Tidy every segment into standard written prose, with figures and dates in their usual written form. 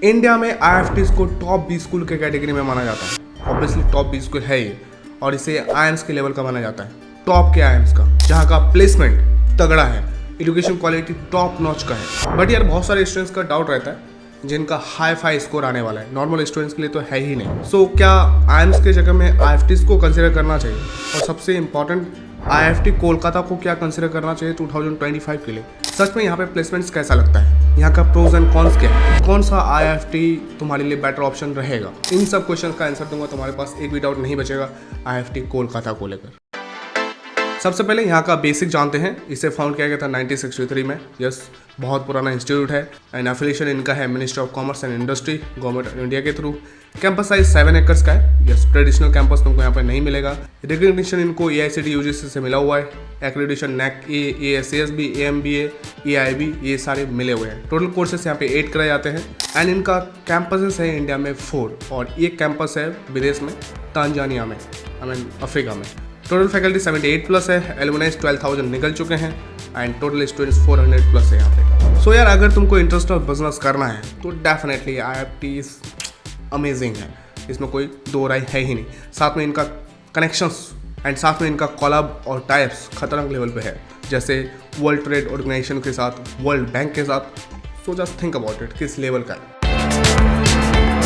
India में आईएफटीज को top 20 school के कैटेगरी में माना जाता है। ऑब्वियसली टॉप 20 स्कूल है ये, और इसे आईएम्स के लेवल का माना जाता है, टॉप के आईएम्स का, जहाँ का प्लेसमेंट तगड़ा है, एजुकेशन क्वालिटी टॉप नॉच का है। बट यार बहुत सारे स्टूडेंट्स का डाउट रहता है जिनका हाई फाई स्कोर आने वाला है, नॉर्मल स्टूडेंट्स के लिए तो है ही नहीं। सो क्या आईएम्स के जगह में आईएफटीज को कंसिडर करना चाहिए? और सबसे इंपॉर्टेंट, आईएफटी कोलकाता को क्या कंसिडर करना चाहिए 2025 के लिए? सच में यहाँ पे प्लेसमेंट्स कैसा लगता है, यहाँ का प्रोज एंड कॉन्स क्या है, कौन सा आईएफटी तुम्हारे लिए बेटर ऑप्शन रहेगा? इन सब क्वेश्चंस का आंसर दूंगा, तुम्हारे पास एक भी डाउट नहीं बचेगा आईएफटी कोलकाता को लेकर। सबसे पहले यहाँ का बेसिक जानते हैं। इसे फाउंड किया गया था 1963 में। यस, बहुत पुराना इंस्टीट्यूट है एंड एफिलिएशन इनका है ministry of commerce and industry, government of India के थ्रू। कैंपस साइज 7 एकर्स का है। यस, ट्रेडिशनल कैंपस तुमको यहाँ पे नहीं मिलेगा। रिकग्निशन इनको AICTE यूजीसी से मिला हुआ है। Accreditation NAC A, ASASB, AMBA, AIB, ये सारे मिले हुए हैं। टोटल कोर्सेस यहाँ पे 8 कराए जाते हैं एंड इनका कैंपसेस है इंडिया में 4 और एक कैंपस है विदेश में, तांजानिया में, अफ्रीका में। टोटल फैकल्टी 78 प्लस है, एलुमनाइज 12,000 निकल चुके हैं एंड टोटल स्टूडेंट्स 400 प्लस है यहाँ पे। सो यार अगर तुमको इंटरेस्ट ऑफ बिजनेस करना है तो डेफिनेटली IFT अमेजिंग है, इसमें कोई दो राय है ही नहीं। साथ में इनका कनेक्शंस एंड साथ में इनका कॉलब और टाइप्स खतरनाक लेवल पे है, जैसे वर्ल्ड ट्रेड ऑर्गेनाइजेशन के साथ, वर्ल्ड बैंक के साथ। So just think about it, किस लेवल का है।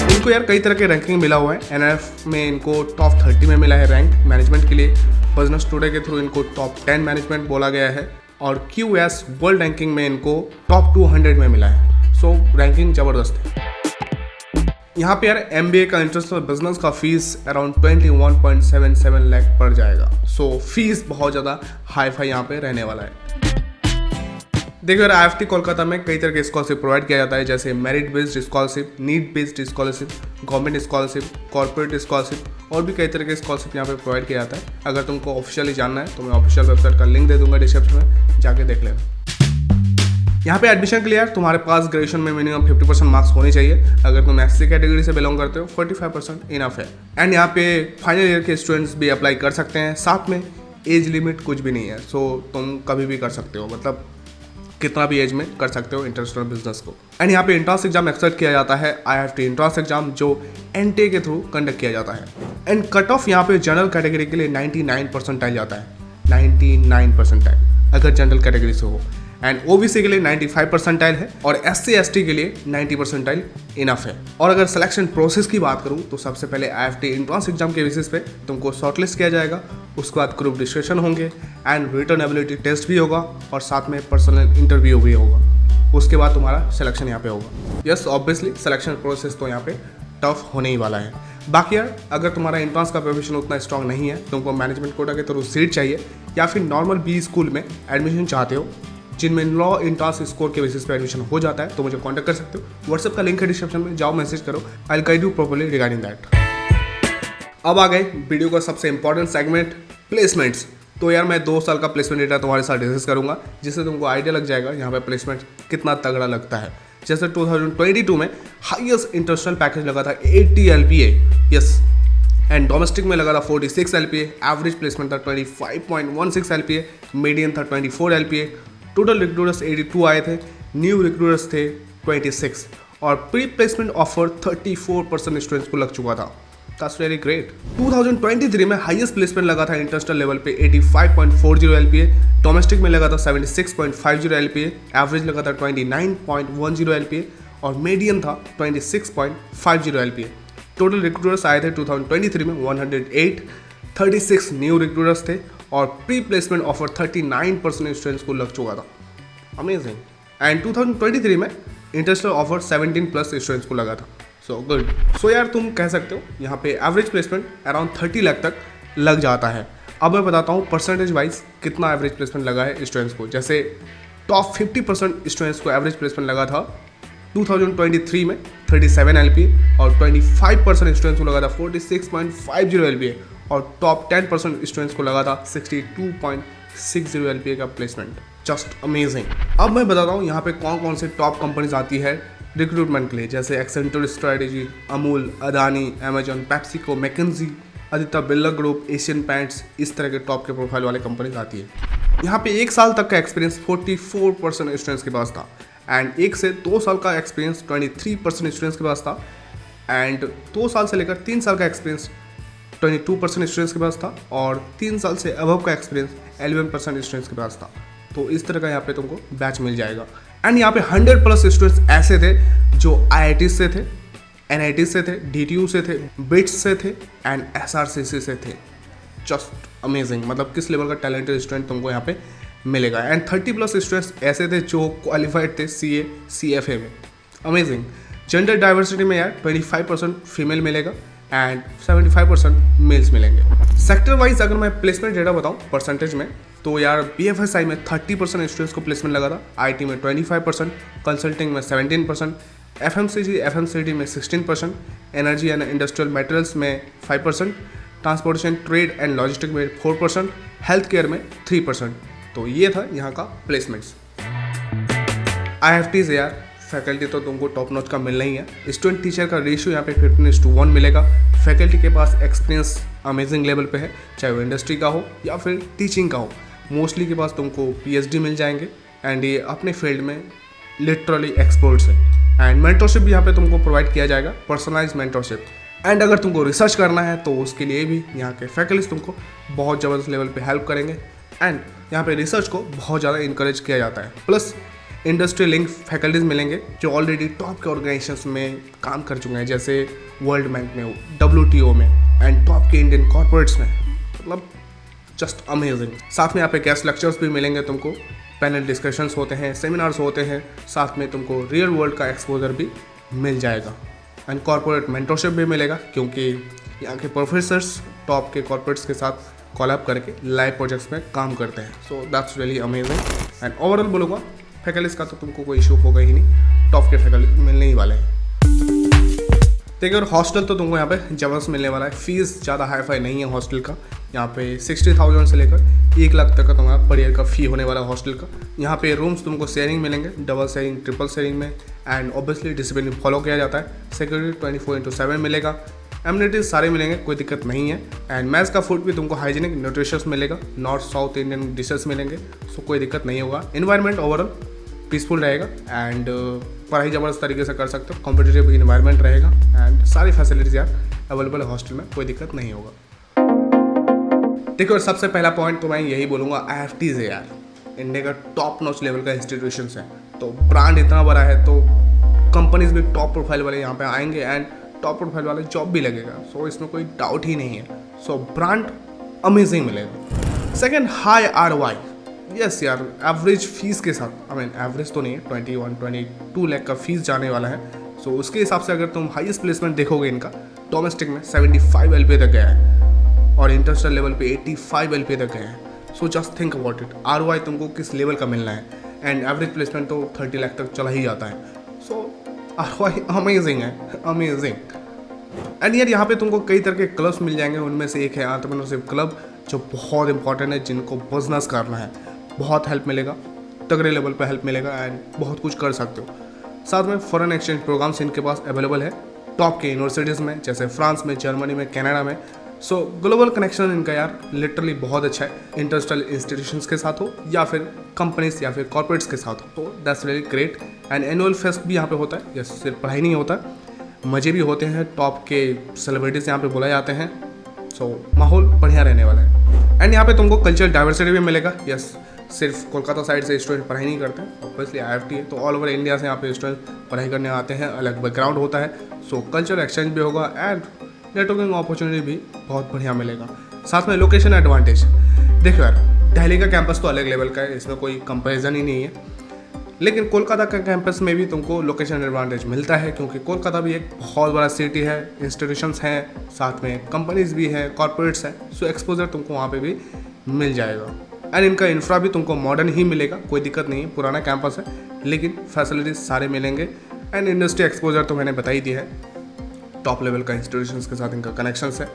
इनको यार कई तरह के रैंकिंग मिला हुआ है। NIF में इनको टॉप 30 में मिला है रैंक मैनेजमेंट के लिए। बिजनेस टुडे के थ्रू इनको टॉप 10 मैनेजमेंट बोला गया है और QS वर्ल्ड रैंकिंग में इनको टॉप 200 में मिला है। सो रैंकिंग ज़बरदस्त है। यहाँ पे यार MBA का इंटरनेशनल बिजनेस का फीस अराउंड 21.77 लाख पड़ जाएगा। सो फीस बहुत ज़्यादा हाई फाई यहाँ पे रहने वाला है। देखो यार IFT कोलकाता में कई तरह के स्कॉलरशिप प्रोवाइड किया जाता है, जैसे merit based scholarship, need based scholarship, government scholarship, corporate scholarship और भी कई तरह के स्कॉलरशिप यहाँ पे प्रोवाइड किया जाता है। अगर तुमको ऑफिशियली जानना है तो मैं ऑफिशियल वेबसाइट का लिंक दे दूंगा डिस्क्रिप्शन में, जाके देख लेना। यहाँ पे एडमिशन के लिए यार तुम्हारे पास ग्रेजुएशन में मिनिमम 50% मार्क्स होने चाहिए। अगर तुम SC कैटेगरी से बिलोंग करते हो 45% इनफ है। एंड यहाँ पे फाइनल ईयर के स्टूडेंट्स भी अप्लाई कर सकते हैं। साथ में एज लिमिट कुछ भी नहीं है, सो तुम कभी भी कर सकते हो, मतलब कितना भी एज में कर सकते हो इंटरनेशनल बिजनेस को। एंड यहाँ पे एंट्रेंस एग्जाम एक्सेप्ट किया जाता है, IFT एंट्रेंस एग्जाम, जो NTA के थ्रू कंडक्ट किया जाता है। एंड कट ऑफ यहाँ पे जनरल कैटेगरी के लिए 99 परसेंटाइल जाता है, 99 परसेंटाइल अगर जनरल कैटेगरी से हो। एंड OBC के लिए 95 परसेंटाइल है और SC ST के लिए 90 परसेंटाइल इनफ है। और अगर सिलेक्शन प्रोसेस की बात करूँ तो सबसे पहले IFT एंट्रेंस एग्जाम के बेसिस पे तुमको शॉर्टलिस्ट किया जाएगा, उसके बाद ग्रुप डिस्कशन होंगे एंड रिटन एबिलिटी टेस्ट भी होगा और साथ में पर्सनल इंटरव्यू भी होगा। उसके बाद तुम्हारा सिलेक्शन यहाँ पे होगा। यस, ऑब्वियसली सिलेक्शन प्रोसेस तो यहाँ पे टफ होने ही वाला है। बाकी यार अगर तुम्हारा एंट्रेंस का प्रिपरेशन उतना स्ट्रॉन्ग नहीं है, तुमको मैनेजमेंट कोटा के थ्रू सीट चाहिए या फिर नॉर्मल B स्कूल में एडमिशन चाहते हो जिनमें लॉ एंट्रेंस स्कोर के बेसिस पे एडमिशन हो जाता है, तो मुझे कांटेक्ट कर सकते हो। व्हाट्सएप का लिंक है डिस्क्रिप्शन में, जाओ मैसेज करो, I will guide you properly regarding that. अब आ गए वीडियो का सबसे इंपॉर्टेंट सेगमेंट, प्लेसमेंट्स। तो यार मैं 2 साल का प्लेसमेंट डेटा तुम्हारे साथ डिस्कस करूंगा, जिससे तुमको आइडिया लग जाएगा यहाँ पे प्लेसमेंट कितना तगड़ा लगता है। जैसे 2022 में हाईएस्ट इंटरनेशनल पैकेज लगा था 80 LPA, यस, एंड डोमेस्टिक में लगा था 46 LPA, एवरेज प्लेसमेंट था 25.16 LPA, मीडियन था 24 LPA। टोटल रिक्रूटर्स 82 आए थे, न्यू रिक्रूटर्स थे 26 और प्री प्लेसमेंट ऑफर 34% स्टूडेंट्स को लग चुका था। That's very great. 2023 में हाईएस्ट प्लेसमेंट लगा था इंटरनेशनल लेवल पे 85.40 LPA, डोमेस्टिक में लगा था 76.50 LPA, एवरेज लगा था 29.10 LPA और मीडियन था 26.50 LPA। टोटल रिक्रूटर्स आए थे 2023 में 108, 36 न्यू रिक्रूटर्स थे और प्री प्लेसमेंट ऑफर 39% स्टूडेंट्स को लग चुका था। अमेजिंग। एंड 2023 में इंटरनेशनल ऑफर 17 प्लस स्टूडेंट्स को लगा था। So good. सो यार तुम कह सकते हो यहाँ पे एवरेज प्लेसमेंट अराउंड 30 लाख तक लग जाता है। अब मैं बताता हूँ परसेंटेज वाइज कितना एवरेज प्लेसमेंट लगा है स्टूडेंट्स को। जैसे टॉप 50% स्टूडेंट्स को एवरेज प्लेसमेंट लगा था 2023 में 37 LPA और 25% स्टूडेंट्स को लगा था 46.50 LPA और टॉप 10% स्टूडेंट्स को लगा था 62.60 LPA का प्लेसमेंट। Just amazing. अब मैं बताता हूँ यहाँ पे कौन कौन से टॉप कंपनीज आती है रिक्रूटमेंट के लिए, जैसे Accenture strategy, Amul, Adani, Amazon, PepsiCo, McKinsey, Aditya Birla group, Asian Paints, इस तरह के टॉप के प्रोफाइल वाले कंपनीज आती है। यहाँ पे 1 साल तक का एक्सपीरियंस 44% स्टूडेंट्स के पास था एंड 1 से 2 साल का एक्सपीरियंस 23% स्टूडेंट्स के पास था, एंड 2 साल से लेकर 3 साल का एक्सपीरियंस 22% स्टूडेंट्स के पास था, और 3 साल से अबव का एक्सपीरियंस 11% स्टूडेंट्स के पास था। तो इस तरह का यहाँ पे तुमको बैच मिल जाएगा। एंड यहाँ पे 100+ स्टूडेंट्स ऐसे थे जो IIT से थे, NIT से थे, DTU से थे, BITS से थे एंड SRCC से थे। जस्ट अमेजिंग, मतलब किस लेवल का टैलेंटेड स्टूडेंट तुमको यहाँ पे मिलेगा। एंड 30+ स्टूडेंट्स ऐसे थे जो क्वालिफाइड थे CA CFA में। अमेजिंग। जेंडर डाइवर्सिटी में यार 25% फीमेल मिलेगा एंड 75% मेल्स मिलेंगे। सेक्टर वाइज अगर मैं प्लेसमेंट डेटा बताऊँ परसेंटेज में, तो यार BFSI में 30% स्टूडेंट्स को प्लेसमेंट लगा था, IT में 25%, कंसल्टिंग में 17%, FMCG में 16%, एनर्जी एंड इंडस्ट्रियल मटेरियल्स में 5%, ट्रांसपोर्टेशन ट्रेड एंड लॉजिस्टिक में 4%, हेल्थ केयर में 3%। तो ये था यहाँ का प्लेसमेंट्स। IFTs यार फैकल्टी तो तुमको टॉप नॉच का मिलना ही है। स्टूडेंट टीचर का रेशियो यहाँ पे 15:1 मिलेगा। फैकल्टी के पास एक्सपीरियंस अमेजिंग लेवल पे है, चाहे वो इंडस्ट्री का हो या फिर टीचिंग का हो। मोस्टली के पास तुमको PhD मिल जाएंगे एंड ये अपने फील्ड में लिटरली एक्सपर्ट्स है। एंड मेंटरशिप भी यहाँ पे तुमको प्रोवाइड किया जाएगा, पर्सनलाइज मेंटरशिप। एंड अगर तुमको रिसर्च करना है तो उसके लिए भी यहाँ के फैकल्टीज तुमको बहुत ज़बरदस्त लेवल पे हेल्प करेंगे। एंड यहाँ पे रिसर्च को बहुत ज़्यादा इंकरेज किया जाता है। प्लस इंडस्ट्री लिंक फैकल्टीज मिलेंगे जो ऑलरेडी टॉप के ऑर्गेनाइजेशंस में काम कर चुके हैं, जैसे वर्ल्ड बैंक में, WTO में एंड टॉप के इंडियन कॉर्पोरेट्स में। मतलब जस्ट अमेजिंग। साथ में यहाँ पे गेस्ट लेक्चर्स भी मिलेंगे तुमको, पैनल डिस्कशंस होते हैं, सेमिनार्स होते हैं, साथ में तुमको रियल वर्ल्ड का एक्सपोजर भी मिल जाएगा एंड कॉर्पोरेट मेंटरशिप भी मिलेगा, क्योंकि यहाँ के प्रोफेसर्स टॉप के कॉर्पोरेट्स के साथ कोलैब करके लाइव प्रोजेक्ट्स में काम करते हैं। So that's really amazing. And overall बोलूँगा फैकल्टीज का तो तुमको कोई इशू होगा ही नहीं, टॉप के फैकल्टीज मिलने ही वाले हैं। देखिए, और हॉस्टल तो तुमको यहाँ पे जबरदस्त मिलने वाला है। फीस ज़्यादा हाई फाई नहीं है हॉस्टल का। यहाँ पे 60,000 से लेकर 1 लाख तक का तुम्हारा पर ईयर का फ़ी होने वाला है हॉस्टल का। यहाँ पे रूम्स तुमको शेयरिंग मिलेंगे, डबल शेयरिंग, ट्रिपल शेयरिंग में। एंड ऑब्वियसली डिसिप्लिन फॉलो किया जाता है। सिक्योरिटी 24/7 मिलेगा। एमिनिटीज सारे मिलेंगे, कोई दिक्कत नहीं है। एंड मैच का फूड भी तुमको हाइजीनिक न्यूट्रिशियस मिलेगा। नॉर्थ साउथ इंडियन डिशेस मिलेंगे, सो कोई दिक्कत नहीं होगा। इन्वायरमेंट ओवरऑल पीसफुल रहेगा एंड पढ़ाई ज़बरदस्त तरीके से कर सकते हो। कॉम्पिटिटिव इन्वायरमेंट रहेगा एंड सारी फैसिलिटीज़ यार अवेलेबल है हॉस्टल में, कोई दिक्कत नहीं होगा। देखो, सबसे पहला पॉइंट तो मैं यही बोलूँगा, IFTs है यार इंडिया का टॉप नॉच लेवल का इंस्टीट्यूशंस है। तो ब्रांड इतना बड़ा है तो कंपनीज भी टॉप प्रोफाइल वाले यहाँ पे आएंगे एंड टॉप प्रोफाइल वाले जॉब भी लगेगा। सो इसमें कोई डाउट ही नहीं है। सो ब्रांड अमेजिंग मिलेगा। Second, high ROI। यस यार, एवरेज फीस के साथ, आई मीन एवरेज तो नहीं है, 21-22 लाख का फीस जाने वाला है। सो उसके हिसाब से अगर तुम हाईएस्ट प्लेसमेंट देखोगे इनका, डोमेस्टिक में 75 LPA तक गया है और इंटरनेशनल लेवल पे 85 LPA तक गया है। So just think about it, ROI तुमको किस लेवल का मिलना है। एंड एवरेज प्लेसमेंट तो 30 लाख तक चला ही जाता है। सो ROI अमेजिंग है, अमेजिंग। एंड यार यहाँ पे तुमको कई तरह के क्लब्स मिल जाएंगे। उनमें से एक है एंटरप्रेन्योरशिप क्लब, जो बहुत इंपॉर्टेंट है जिनको बिजनेस करना है। बहुत हेल्प मिलेगा, तगड़े लेवल पे हेल्प मिलेगा एंड बहुत कुछ कर सकते हो। साथ में फॉरेन एक्सचेंज प्रोग्राम्स इनके पास अवेलेबल है टॉप के यूनिवर्सिटीज़ में, जैसे फ्रांस में, जर्मनी में, कनाडा में। सो ग्लोबल कनेक्शन इनका यार लिटरली बहुत अच्छा है, इंटरनेशनल इंस्टीट्यूशंस के साथ हो या फिर कंपनीज या फिर कॉर्पोरेट्स के साथ हो। तो that's really great. And annual fest भी यहाँ पे होता है। यस, सिर्फ पढ़ाई नहीं होता, मज़े भी होते हैं। टॉप के सेलिब्रिटीज़ यहाँ पे बुलाए जाते हैं। सो माहौल बढ़िया रहने वाला है। एंड यहाँ पे तुमको कल्चरल डाइवर्सिटी भी मिलेगा। यस, सिर्फ कोलकाता साइड से स्टूडेंट पढ़ाई नहीं करते हैं, ऑब्वियसली IFT है तो ऑल ओवर इंडिया से यहाँ पे स्टूडेंट पढ़ाई करने आते हैं, अलग बैकग्राउंड होता है। सो कल्चरल एक्सचेंज भी होगा एंड नेटवर्किंग अपॉर्चुनिटी भी बहुत बढ़िया मिलेगा। साथ में लोकेशन एडवांटेज। देखो यार, दिल्ली का कैंपस तो अलग लेवल का है, इसमें कोई कंपैरिजन ही नहीं है। लेकिन कोलकाता का कैंपस में भी तुमको लोकेशन एडवांटेज मिलता है, क्योंकि कोलकाता भी एक बहुत बड़ा सिटी है, इंस्टीट्यूशंस हैं, साथ में कंपनीज भी हैं, कॉर्पोरेट्स हैं। सो एक्सपोजर तुमको वहाँ पे भी मिल जाएगा। एंड इनका इंफ्रा भी तुमको मॉडर्न ही मिलेगा, कोई दिक्कत नहीं है। पुराना कैंपस है लेकिन फैसिलिटीज सारे मिलेंगे। एंड इंडस्ट्री एक्सपोजर तो मैंने बता ही दिया है, टॉप लेवल का इंस्टीट्यूशंस के साथ इनका कनेक्शंस है।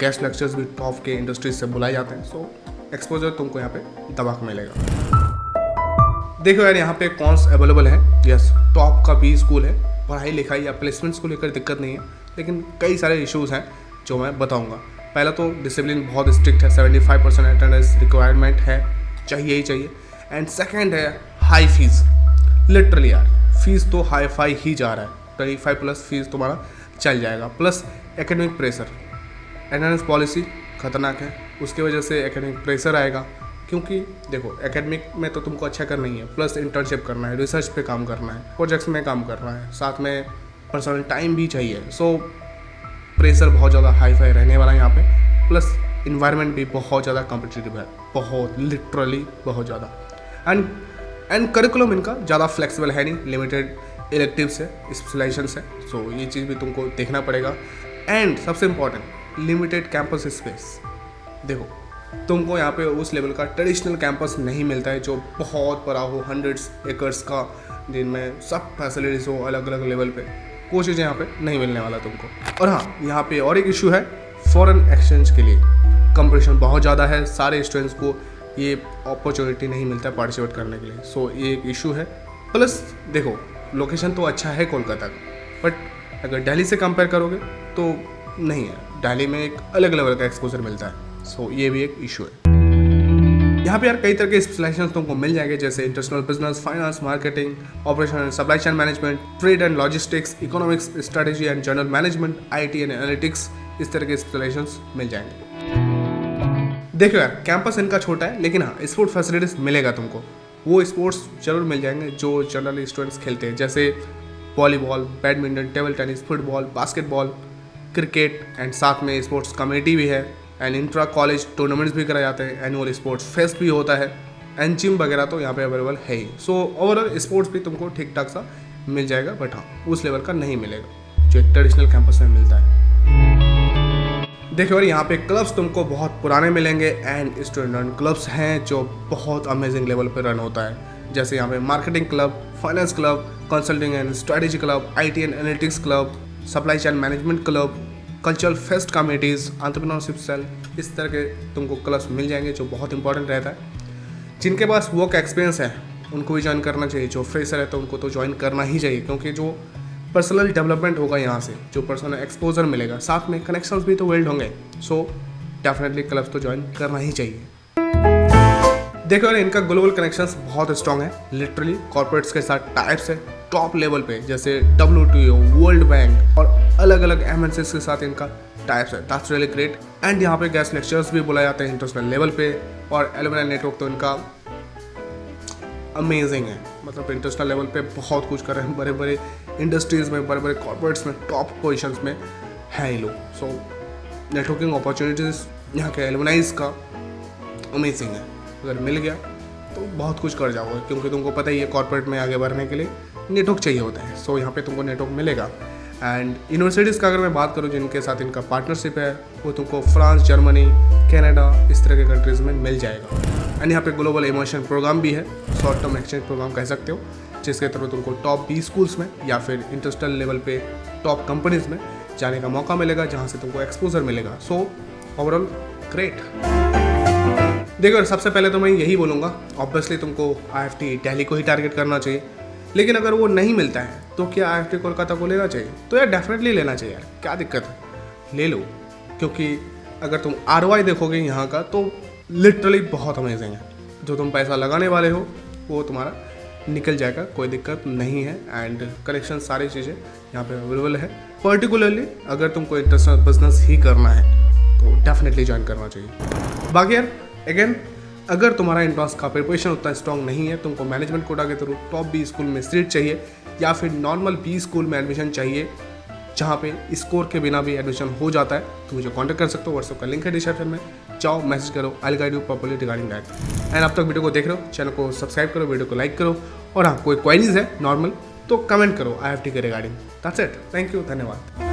गेस्ट लेक्चर्स भी टॉप के इंडस्ट्रीज से बुलाए जाते हैं। सो एक्सपोजर तुमको यहाँ पे दबाक मिलेगा। देखो यार, यहाँ पे कॉन्स अवेलेबल है। यस, टॉप का भी स्कूल है, पढ़ाई लिखाई या प्लेसमेंट्स को लेकर दिक्कत नहीं है, लेकिन कई सारे इश्यूज़ हैं जो मैं बताऊँगा। पहला तो डिसिप्लिन बहुत स्ट्रिक्ट है, 75% अटेंडेंस रिक्वायरमेंट है, चाहिए ही चाहिए। एंड सेकेंड है हाई फीस। लिटरली यार फीस तो हाई फाई ही जा रहा है, 25 प्लस फीस तुम्हारा चल जाएगा, plus academic pressure, attendance policy खतरनाक है, उसकी वजह से एकेडमिक प्रेशर आएगा। क्योंकि देखो एकेडमिक में तो तुमको अच्छा करना ही है, प्लस इंटर्नशिप करना है, रिसर्च पे काम करना है, प्रोजेक्ट्स में काम करना है, साथ में पर्सनल टाइम भी चाहिए। सो प्रेशर बहुत ज़्यादा हाई फाई रहने वाला है यहाँ पे, प्लस इन्वायरमेंट भी बहुत ज़्यादा कॉम्पिटिटिव है, बहुत लिटरली बहुत ज़्यादा। एंड करिकुलम इनका ज़्यादा फ्लेक्सिबल है नहीं, लिमिटेड इलेक्टिव्स है, स्पेशलाइजेशंस है। सो ये चीज़ भी तुमको देखना पड़ेगा। एंड सबसे इम्पॉर्टेंट लिमिटेड कैंपस स्पेस। देखो तुमको यहाँ पे उस लेवल का ट्रेडिशनल कैंपस नहीं मिलता है जो बहुत बड़ा हो, 100 एकर्स का, जिनमें सब फैसिलिटीज़ हो अलग अलग लेवल पे, वो चीज़ें यहाँ पे नहीं मिलने वाला तुमको। और हाँ, यहाँ पे और एक इशू है, फॉरेन एक्सचेंज के लिए कंपटीशन बहुत ज़्यादा है, सारे स्टूडेंट्स को ये अपॉर्चुनिटी नहीं मिलता है पार्टिसिपेट करने के लिए। सो ये एक इशू है। प्लस देखो लोकेशन तो अच्छा है कोलकाता का, बट अगर दिल्ली से कंपेयर करोगे तो नहीं है, दिल्ली में एक अलग लेवल का एक्सपोजर मिलता है। सो ये भी एक इशू है। यहाँ पे यार कई तरह के स्पेशलाइजेशन तुमको मिल जाएंगे, जैसे international business, finance, marketing, operation and supply chain management, trade and logistics, economics, strategy and general management, IT and analytics, इस तरह के स्पेशलाइजेशंस मिल जाएंगे। देखो यार कैंपस इनका छोटा है, लेकिन हाँ स्पोर्ट फैसिलिटीज मिलेगा तुमको, वो स्पोर्ट्स जरूर मिल जाएंगे जो जनरली स्टूडेंट्स खेलते हैं, जैसे volleyball, badminton, table tennis, football, basketball, cricket, and साथ में स्पोर्ट्स कमेटी भी है, एंड इंट्रा कॉलेज टूर्नामेंट्स भी कराए जाते हैं, एनुअल स्पोर्ट्स फेस्ट भी होता है, एंड जिम वगैरह तो यहाँ पे अवेलेबल है ही। सो ओवरऑल स्पोर्ट्स भी तुमको ठीक ठाक सा मिल जाएगा, बट हाँ उस लेवल का नहीं मिलेगा जो एक ट्रेडिशनल कैंपस में मिलता है। देखो और यहाँ पे क्लब्स तुमको बहुत पुराने मिलेंगे, एंड स्टूडेंट क्लब्स हैं जो बहुत अमेजिंग लेवल पे रन होता है, जैसे यहाँ पे marketing club, finance club, consulting and strategy club, IT and analytics club, supply chain management club, cultural fest committees, entrepreneurship cell, इस तरह के तुमको क्लब्स मिल जाएंगे जो बहुत इंपॉर्टेंट रहता है। जिनके पास वर्क एक्सपीरियंस है उनको भी ज्वाइन करना चाहिए, जो फ्रेशर है तो उनको तो ज्वाइन करना ही चाहिए, क्योंकि जो पर्सनल डेवलपमेंट होगा यहाँ से, जो पर्सनल एक्सपोजर मिलेगा, साथ में कनेक्शंस भी तो बिल्ड होंगे। सो डेफिनेटली क्लब्स तो ज्वाइन करना ही चाहिए। देखो यार इनका ग्लोबल कनेक्शंस बहुत स्ट्रॉन्ग है, लिटरली कॉर्पोरेट्स के साथ टाइप्स है टॉप लेवल पे, जैसे WTO, वर्ल्ड बैंक और अलग अलग MNCs के साथ इनका टाइप्स है। That's really great. एंड यहाँ पे गेस्ट लेक्चर्स भी बुलाए जाते हैं इंटरनेशनल लेवल पे, और एलुमनाई नेटवर्क तो इनका अमेजिंग है, मतलब इंटरनेशनल लेवल पे बहुत कुछ कर रहे हैं, बड़े बड़े इंडस्ट्रीज़ में, बड़े बड़े कॉर्पोरेट्स में, टॉप पोजिशंस में है ये लोग। सो नेटवर्किंग अपॉर्चुनिटीज़ यहाँ के एलुमनाइज का अमेजिंग है, अगर मिल गया तो बहुत कुछ कर जाओगे, क्योंकि तुमको पता ही है कॉर्पोरेट में आगे बढ़ने के लिए नेटवर्क चाहिए होता है। सो यहाँ पे तुमको नेटवर्क मिलेगा। एंड यूनिवर्सिटीज़ का अगर मैं बात करूँ जिनके साथ इनका पार्टनरशिप है, वो तुमको फ्रांस, जर्मनी, कनाडा, इस तरह के कंट्रीज़ में मिल जाएगा। एंड यहाँ पे ग्लोबल इमर्शन प्रोग्राम भी है, शॉर्ट टर्म एक्सचेंज प्रोग्राम कह सकते हो, जिसके थ्रू तुमको टॉप 20 स्कूल्स में या फिर इंटरनेशनल लेवल पे टॉप कंपनीज़ में जाने का मौका मिलेगा, जहाँ से तुमको एक्सपोजर मिलेगा। So overall great. देखो सबसे पहले तो मैं यही बोलूँगा, ऑब्वियसली तुमको IFT दिल्ली को ही टारगेट करना चाहिए, लेकिन अगर वो नहीं मिलता है तो क्या IFT कोलकाता को लेना चाहिए? तो यार डेफिनेटली लेना चाहिए यार, क्या दिक्कत है, ले लो। क्योंकि अगर तुम ROI देखोगे यहाँ का तो लिटरली बहुत अमेजिंग है, जो तुम पैसा लगाने वाले हो वो तुम्हारा निकल जाएगा, कोई दिक्कत नहीं है। एंड कनेक्शन सारी चीज़ें यहाँ पे अवेलेबल है। पर्टिकुलरली अगर तुमको इंटरनेशनल बिजनेस ही करना है तो डेफिनेटली ज्वाइन करना चाहिए। बाकी यार अगेन अगर तुम्हारा एंट्रेंस का प्रिपरेशन उतना स्ट्रॉन्ग नहीं है, तुमको मैनेजमेंट कोटा के थ्रू टॉप B स्कूल में सीट चाहिए या फिर नॉर्मल B स्कूल में एडमिशन चाहिए जहाँ पे स्कोर के बिना भी एडमिशन हो जाता है, तो मुझे कांटेक्ट कर सकते हो। व्हाट्सएप का लिंक है डिस्क्रिप्शन में, जाओ मैसेज करो, I will guide you properly regarding that. And अब तक वीडियो को देख रहे हो, चैनल को सब्सक्राइब करो, वीडियो को लाइक करो, और हाँ कोई क्वेरीज है नॉर्मल तो कमेंट करो IFT के regarding. That's it, thank you, धन्यवाद।